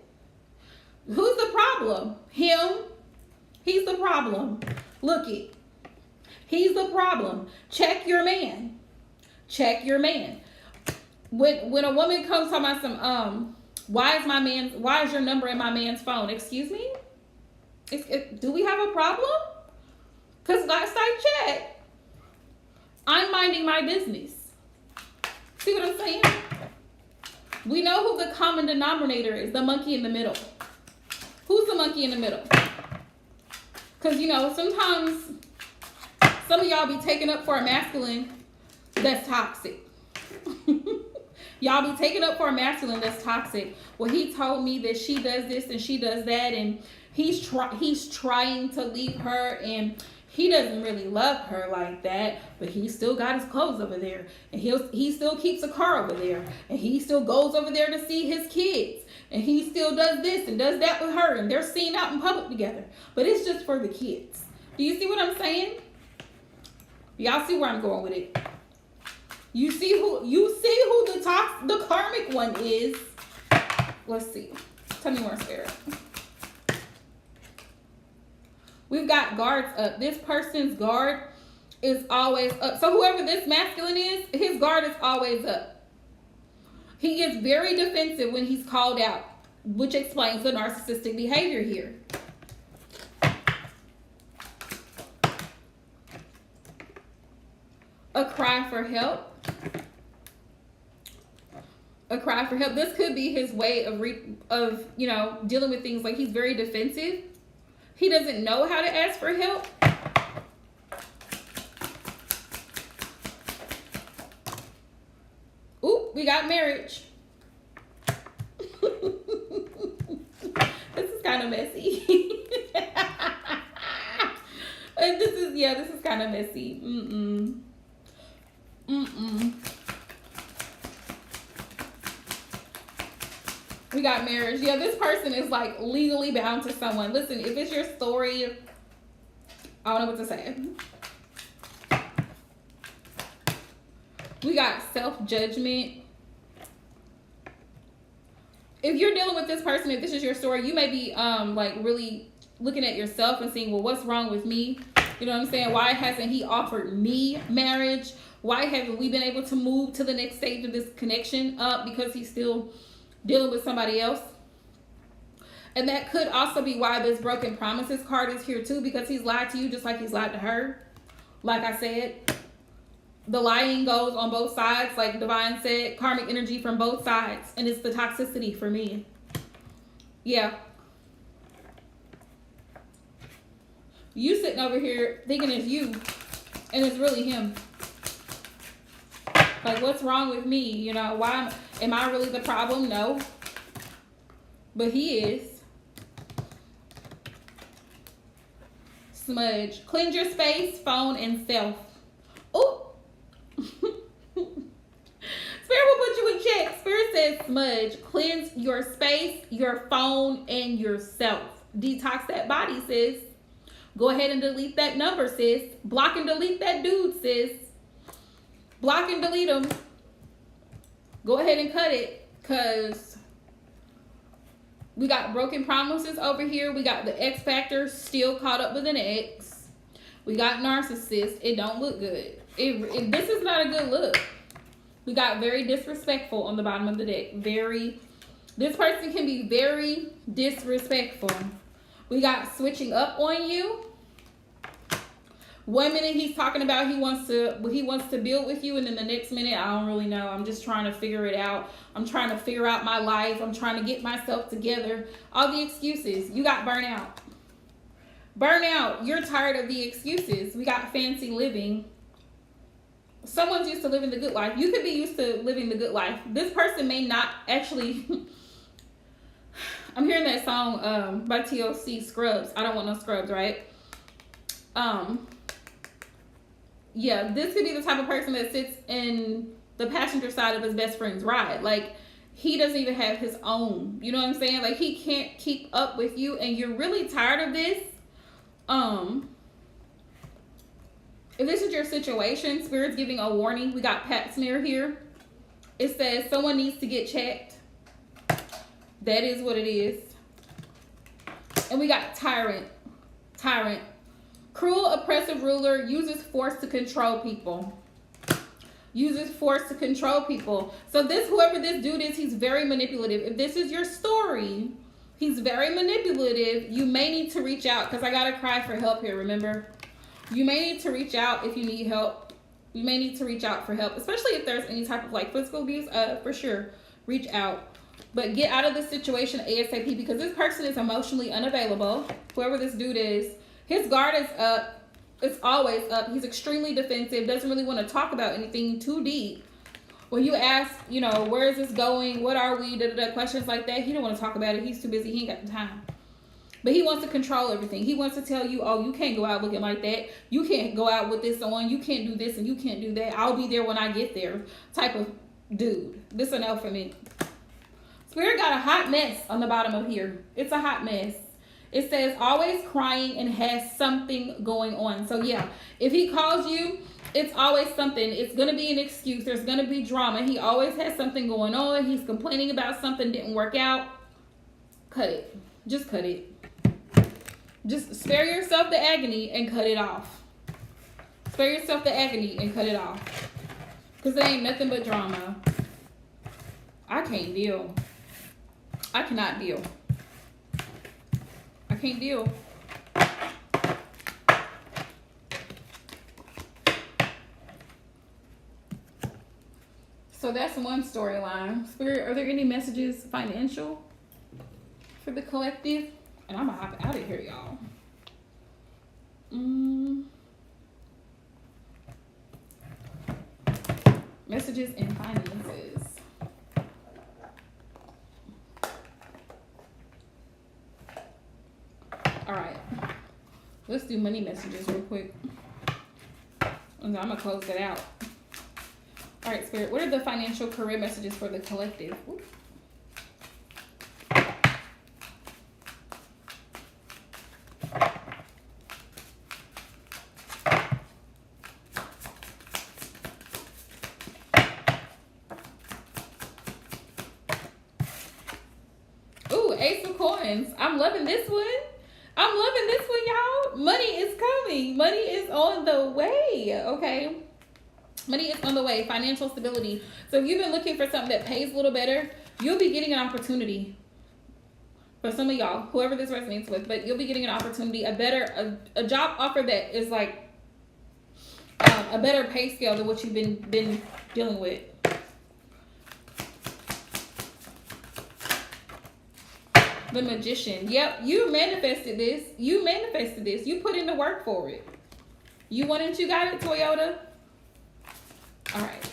Who's the problem? Him? He's the problem. Look it. He's the problem. Check your man. Check your man. When a woman comes talking about why is your number in my man's phone? Excuse me? Do we have a problem? Because last I checked, I'm minding my business. See what I'm saying? We know who the common denominator is, the monkey in the middle. Who's the monkey in the middle? Because, sometimes some of y'all be taking up for a masculine that's toxic. Y'all be taking up for a masculine that's toxic. Well, he told me that she does this and she does that, and he's trying to leave her, and he doesn't really love her like that, but he still got his clothes over there, and he still keeps a car over there, and he still goes over there to see his kids, and he still does this and does that with her, and they're seen out in public together, but it's just for the kids. Do you see what I'm saying? Y'all see where I'm going with it? You see who the karmic one is. Let's see. Tell me more, Spirit. We've got guards up. This person's guard is always up. So whoever this masculine is, his guard is always up. He is very defensive when he's called out, which explains the narcissistic behavior here. A cry for help. A cry for help. This could be his way of dealing with things. Like, he's very defensive. He doesn't know how to ask for help. Ooh, we got marriage. This is kind of messy. This is kind of messy. We got marriage. Yeah, this person is like legally bound to someone. Listen, if it's your story, I don't know what to say. We got self-judgment. if you're dealing with this person, if this is your story, you may be like really looking at yourself and saying, well, what's wrong with me? You know what I'm saying? Why hasn't he offered me marriage? Why haven't we been able to move to the next stage of this connection? Because he's still dealing with somebody else. And that could also be why this broken promises card is here too, because he's lied to you just like he's lied to her. Like I said, the lying goes on both sides, like Divine said, karmic energy from both sides. And it's the toxicity for me. Yeah. You sitting over here thinking it's you, and it's really him. Like, what's wrong with me? You know, why am I really the problem? No. But he is. Smudge. Cleanse your space, phone, and self. Oh. Spirit will put you in check. Spirit says smudge. Cleanse your space, your phone, and yourself. Detox that body, sis. Go ahead and delete that number, sis. Block and delete that dude, sis. Block and delete them. Go ahead and cut it, because we got broken promises over here. We got the X factor still caught up with an X. We got narcissist. It don't look good. This is not a good look. We got very disrespectful on the bottom of the deck. This person can be very disrespectful. We got switching up on you. 1 minute he's talking about he wants to build with you, and then the next minute, I don't really know. I'm just trying to figure it out. I'm trying to figure out my life. I'm trying to get myself together. All the excuses. You got burnout. Burnout. You're tired of the excuses. We got fancy living. Someone's used to living the good life. You could be used to living the good life. This person may not actually. I'm hearing that song by TLC, Scrubs. I don't want no scrubs, right? Yeah, this could be the type of person that sits in the passenger side of his best friend's ride. Like, he doesn't even have his own. You know what I'm saying? Like, he can't keep up with you, and you're really tired of this. If this is your situation, Spirit's giving a warning. We got Pat smear here. It says someone needs to get checked. That is what it is. And we got tyrant. Cruel, oppressive ruler uses force to control people. So whoever this dude is, he's very manipulative. If this is your story, he's very manipulative. You may need to reach out, because I got to cry for help here, remember? You may need to reach out if you need help. You may need to reach out for help, especially if there's any type of like physical abuse. For sure, reach out. But get out of this situation ASAP, because this person is emotionally unavailable. Whoever this dude is, his guard is up. It's always up. He's extremely defensive. Doesn't really want to talk about anything too deep. When you ask, you know, where is this going? What are we? Questions like that. He don't want to talk about it. He's too busy. He ain't got the time. But he wants to control everything. He wants to tell you, oh, you can't go out looking like that. You can't go out with this on. You can't do this and you can't do that. I'll be there when I get there type of dude. This a no for me. Spirit got a hot mess on the bottom of here. It's a hot mess. It says always crying and has something going on. So yeah, if he calls you, it's always something. It's going to be an excuse. There's going to be drama. He always has something going on. He's complaining about something didn't work out. Cut it. Just cut it. Just spare yourself the agony and cut it off. Spare yourself the agony and cut it off. Because there ain't nothing but drama. I can't deal. I cannot deal. I can't deal. So that's one storyline. Spirit, are there any messages financial for the collective? And I'm gonna hop out of here, y'all. Messages and finances. All right, let's do money messages real quick. And I'm gonna close that out. All right, Spirit, what are the financial career messages for the collective? Ooh. Wands. I'm loving this one. I'm loving this one, y'all. Money is coming. Money is on the way, okay? Money is on the way. Financial stability. So if you've been looking for something that pays a little better, you'll be getting an opportunity. For some of y'all, whoever this resonates with, but you'll be getting an opportunity, a job offer that is like a better pay scale than what you've been dealing with. The Magician. Yep, you manifested this. You manifested this. You put in the work for it. You want it, you got it, Toyota. All right.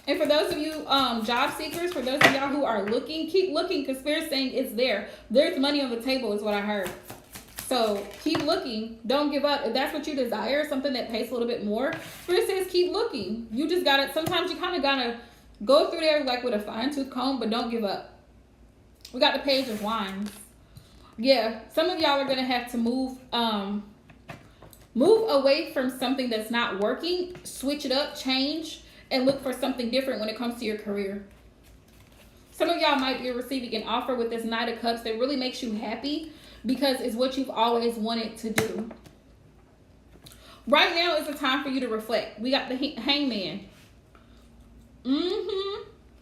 And for those of you job seekers, for those of y'all who are looking, keep looking, because Spirit's saying it's there. There's money on the table is what I heard. So keep looking. Don't give up. If that's what you desire, something that pays a little bit more, Spirit says keep looking. You just got to, sometimes you kind of got to go through there like with a fine-tooth comb, but don't give up. We got the Page of Wands. Yeah, some of y'all are going to have to move away from something that's not working, switch it up, change, and look for something different when it comes to your career. Some of y'all might be receiving an offer with this Knight of Cups that really makes you happy because it's what you've always wanted to do. Right now is the time for you to reflect. We got the Hangman.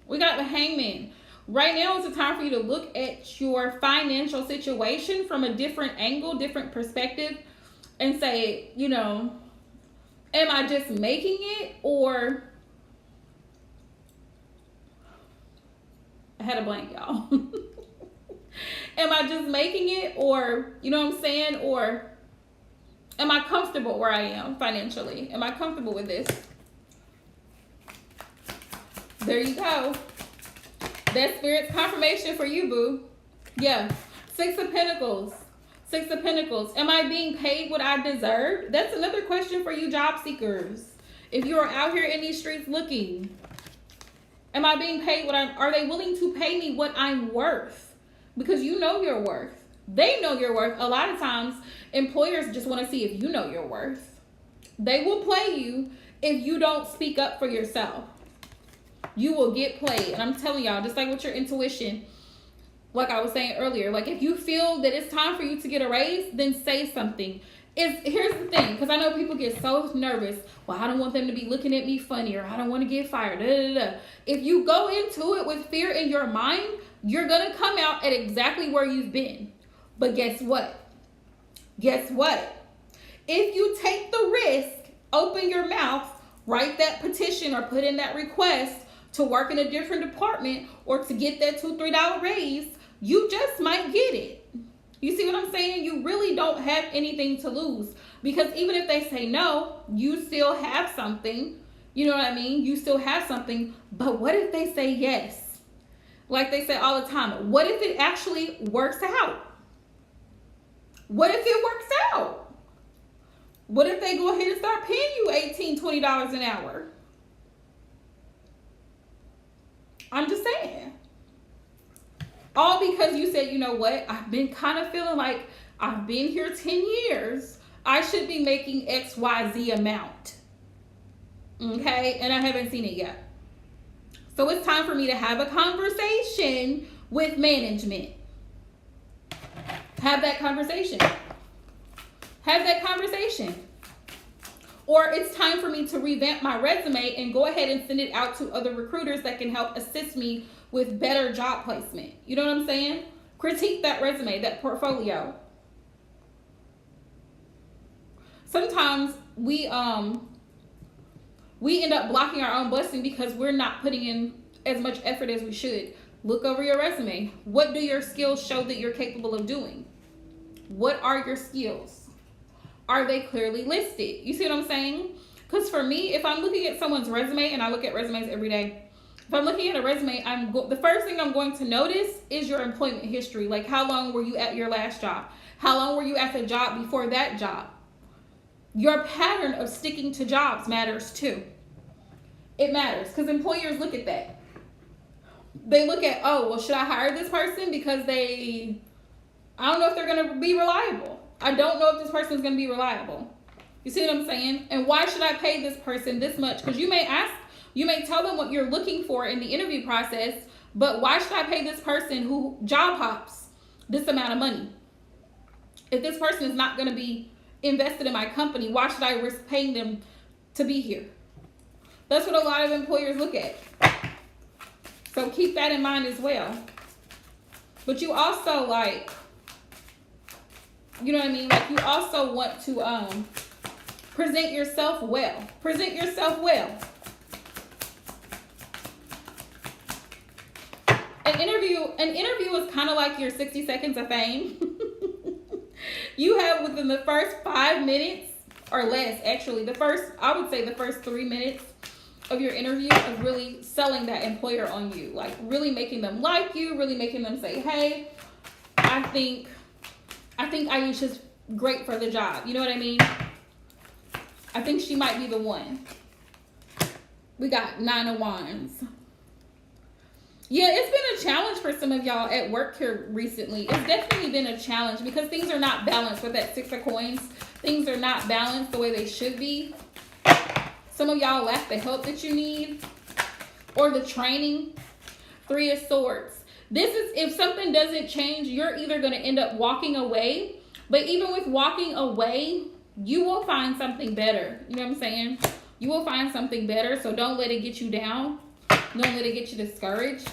We got the Hangman. Right now is the time for you to look at your financial situation from a different angle, different perspective, and say, you know, am I just making it, or I had a blank, y'all. Am I just making it, or, you know what I'm saying, or am I comfortable where I am financially? Am I comfortable with this? There you go. That's Spirit's confirmation for you, boo. Yeah. Six of Pentacles. Six of Pentacles. Am I being paid what I deserve? That's another question for you job seekers. If you are out here in these streets looking, am I being paid what are they willing to pay me what I'm worth? Because you know your worth. They know your worth. A lot of times, employers just want to see if you know your worth. They will play you if you don't speak up for yourself. You will get played. And I'm telling y'all, just like with your intuition, like I was saying earlier, like if you feel that it's time for you to get a raise, then say something. Here's the thing, because I know people get so nervous. Well, I don't want them to be looking at me funny, or I don't want to get fired. If you go into it with fear in your mind, you're going to come out at exactly where you've been. But guess what? Guess what? If you take the risk, open your mouth, write that petition or put in that request to work in a different department or to get that $2, $3 raise, you just might get it. You see what I'm saying? You really don't have anything to lose, because even if they say no, you still have something. You know what I mean? You still have something. But what if they say yes? Like they say all the time, what if it actually works out? What if it works out? What if they go ahead and start paying you $18, $20 an hour? I'm just saying. All because you said, you know what? I've been kind of feeling like I've been here 10 years. I should be making XYZ amount. Okay? And I haven't seen it yet. So it's time for me to have a conversation with management. Have that conversation. Have that conversation. Or it's time for me to revamp my resume and go ahead and send it out to other recruiters that can help assist me with better job placement. You know what I'm saying? Critique that resume, that portfolio. Sometimes we end up blocking our own blessing because we're not putting in as much effort as we should. Look over your resume. What do your skills show that you're capable of doing? What are your skills? Are they clearly listed? You see what I'm saying? Because for me, if I'm looking at someone's resume, and I look at resumes every day, if I'm looking at a resume, the first thing I'm going to notice is your employment history. Like, how long were you at your last job? How long were you at the job before that job? Your pattern of sticking to jobs matters too. It matters because employers look at that. They look at, oh, well, should I hire this person because I don't know if they're going to be reliable. I don't know if this person is going to be reliable. You see what I'm saying? And why should I pay this person this much? Because you may tell them what you're looking for in the interview process, But why should I pay this person who job hops this amount of money? If this person is not going to be invested in my company, why should I risk paying them to be here? That's what a lot of employers look at. So keep that in mind as well. But you also, like, you know what I mean? Like, you also want to present yourself well. Present yourself well. An interview is kind of like your 60 seconds of fame. You have within the first 5 minutes or less, actually, I would say the first 3 minutes of your interview of really selling that employer on you. Like, really making them like you, really making them say, hey, I think Aisha's great for the job. You know what I mean? I think she might be the one. We got 9 of Wands. Yeah, it's been a challenge for some of y'all at work here recently. It's definitely been a challenge because things are not balanced with that 6 of Coins. Things are not balanced the way they should be. Some of y'all lack the help that you need or the training. 3 of Swords. This is, if something doesn't change, you're either going to end up walking away. But even with walking away, you will find something better. You know what I'm saying? You will find something better. So don't let it get you down. Don't let it get you discouraged.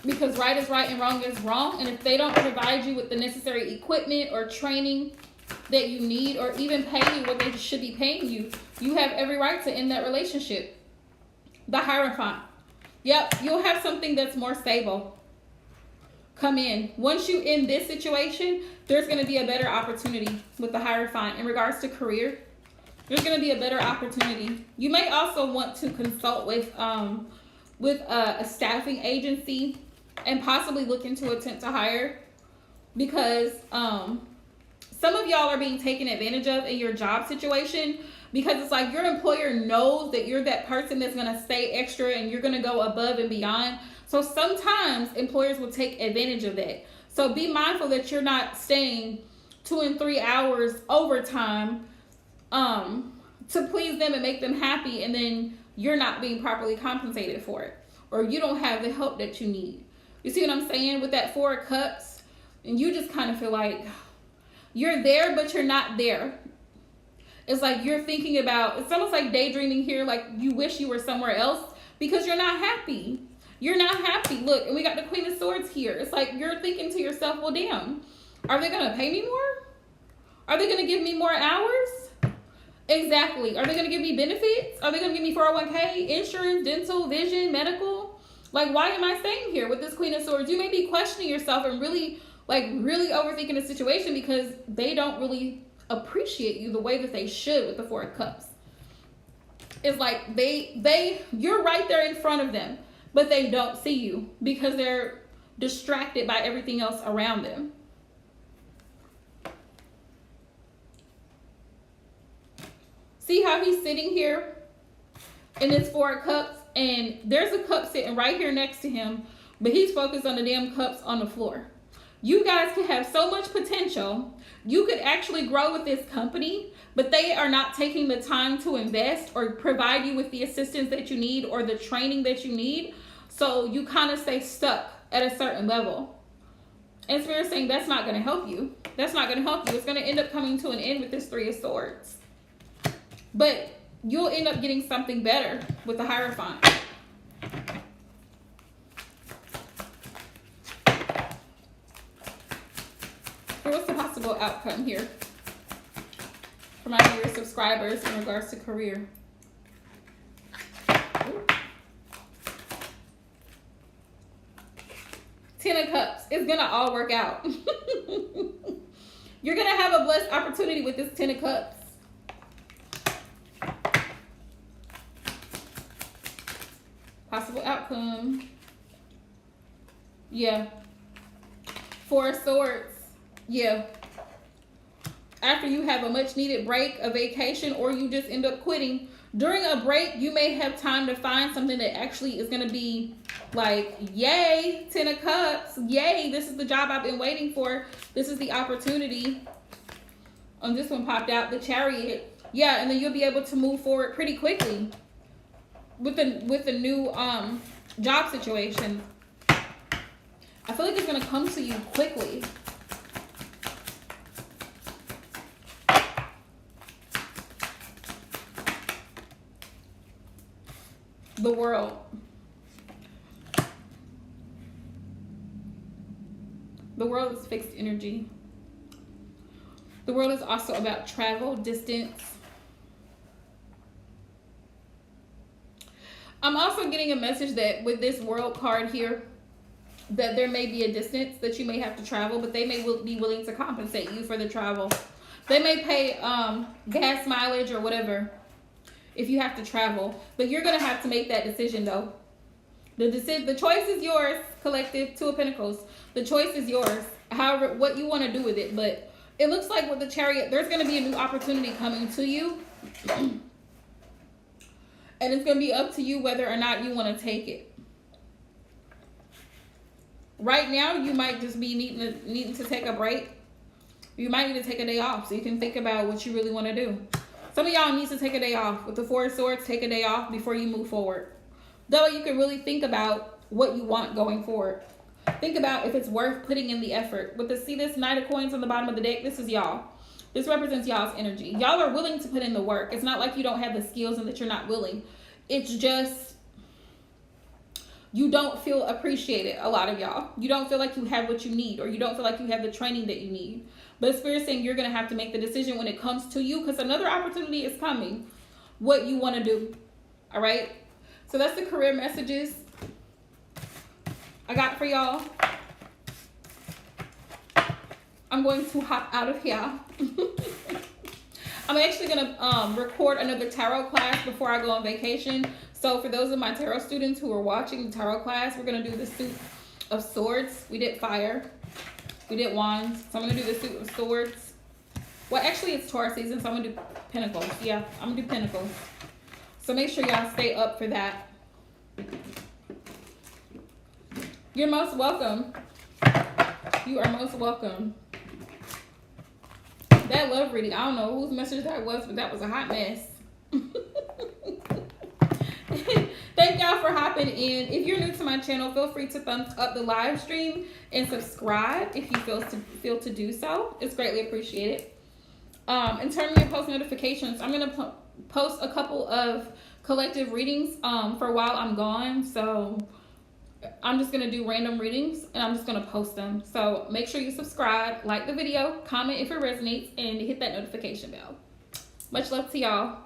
Because right is right and wrong is wrong. And if they don't provide you with the necessary equipment or training that you need, or even pay you what they should be paying you, you have every right to end that relationship. The Hierophant. Yep, you'll have something that's more stable come in. Once you end this situation, there's going to be a better opportunity with the Hierophant in regards to career. There's going to be a better opportunity. You may also want to consult with a staffing agency and possibly look into attempt to hire, because some of y'all are being taken advantage of in your job situation, because it's like your employer knows that you're that person that's going to stay extra and you're going to go above and beyond. So sometimes employers will take advantage of that. So be mindful that you're not staying 2 and 3 hours overtime to please them and make them happy, and then you're not being properly compensated for it, or you don't have the help that you need. You see what I'm saying? With that 4 of Cups, and you just kind of feel like you're there, but you're not there. It's like you're thinking about, it's almost like daydreaming here, like you wish you were somewhere else because you're not happy. You're not happy. Look, and we got the Queen of Swords here. It's like you're thinking to yourself, well, damn, are they going to pay me more? Are they going to give me more hours? Exactly. Are they going to give me benefits? Are they going to give me 401k, insurance, dental, vision, medical? Like, why am I staying here with this Queen of Swords? You may be questioning yourself and really overthinking the situation because they don't really appreciate you the way that they should with the 4 of Cups. It's like you're right there in front of them, but they don't see you because they're distracted by everything else around them. See how he's sitting here in this 4 of Cups, and there's a cup sitting right here next to him, but he's focused on the damn cups on the floor. You guys can have so much potential. You could actually grow with this company, but they are not taking the time to invest or provide you with the assistance that you need or the training that you need. So you kind of stay stuck at a certain level. And Spirit's saying that's not going to help you. That's not going to help you. It's going to end up coming to an end with this 3 of Swords. But you'll end up getting something better with the Hierophant. What's the possible outcome here for my viewer subscribers in regards to career? Ooh. 10 of Cups. It's going to all work out. You're going to have a blessed opportunity with this 10 of Cups. Possible outcome. Yeah. 4 of Swords. Yeah. After you have a much needed break, a vacation, or you just end up quitting, during a break, you may have time to find something that actually is going to be like, yay, 10 of Cups. Yay, this is the job I've been waiting for. This is the opportunity. And this one popped out, the Chariot. Yeah, and then you'll be able to move forward pretty quickly with the new job situation, I feel like it's going to come to you quickly. The World. The World is fixed energy. The World is also about travel, distance. I'm also getting a message that with this World card here, that there may be a distance that you may have to travel, but they may be willing to compensate you for the travel. They may pay gas mileage or whatever if you have to travel, but you're going to have to make that decision though. The choice is yours, collective. Two of Pentacles. The choice is yours. However, what you want to do with it. But it looks like with the Chariot, there's going to be a new opportunity coming to you. And it's going to be up to you whether or not you want to take it. Right now, you might just be needing to take a break. You might need to take a day off so you can think about what you really want to do. Some of y'all need to take a day off. With the Four of Swords, take a day off before you move forward. That way you can really think about what you want going forward. Think about if it's worth putting in the effort. With the, see this Knight of Coins on the bottom of the deck? This is y'all. This represents y'all's energy. Y'all are willing to put in the work. It's not like you don't have the skills and that you're not willing. It's just you don't feel appreciated, a lot of y'all. You don't feel like you have what you need, or you don't feel like you have the training that you need. But Spirit's saying you're going to have to make the decision when it comes to you, because another opportunity is coming. What you want to do. All right? So that's the career messages I got for y'all. I'm going to hop out of here. I'm actually going to record another tarot class before I go on vacation. So for those of my tarot students who are watching the tarot class, we're going to do the Suit of Swords. We did Fire. We did Wands. So I'm going to do the Suit of Swords. Well, actually, it's Taurus season, so I'm going to do Pentacles. Yeah, I'm going to do Pentacles. So make sure y'all stay up for that. You're most welcome. You are most welcome. That love reading, I don't know whose message that was, but that was a hot mess. Thank y'all for hopping in. If you're new to my channel, feel free to thumbs up the live stream and subscribe if you feel to do so. It's greatly appreciated. And turn on your post notifications. I'm going to post a couple of collective readings for while I'm gone. So I'm just going to do random readings and I'm just going to post them. So make sure you subscribe, like the video, comment if it resonates, and hit that notification bell. Much love to y'all.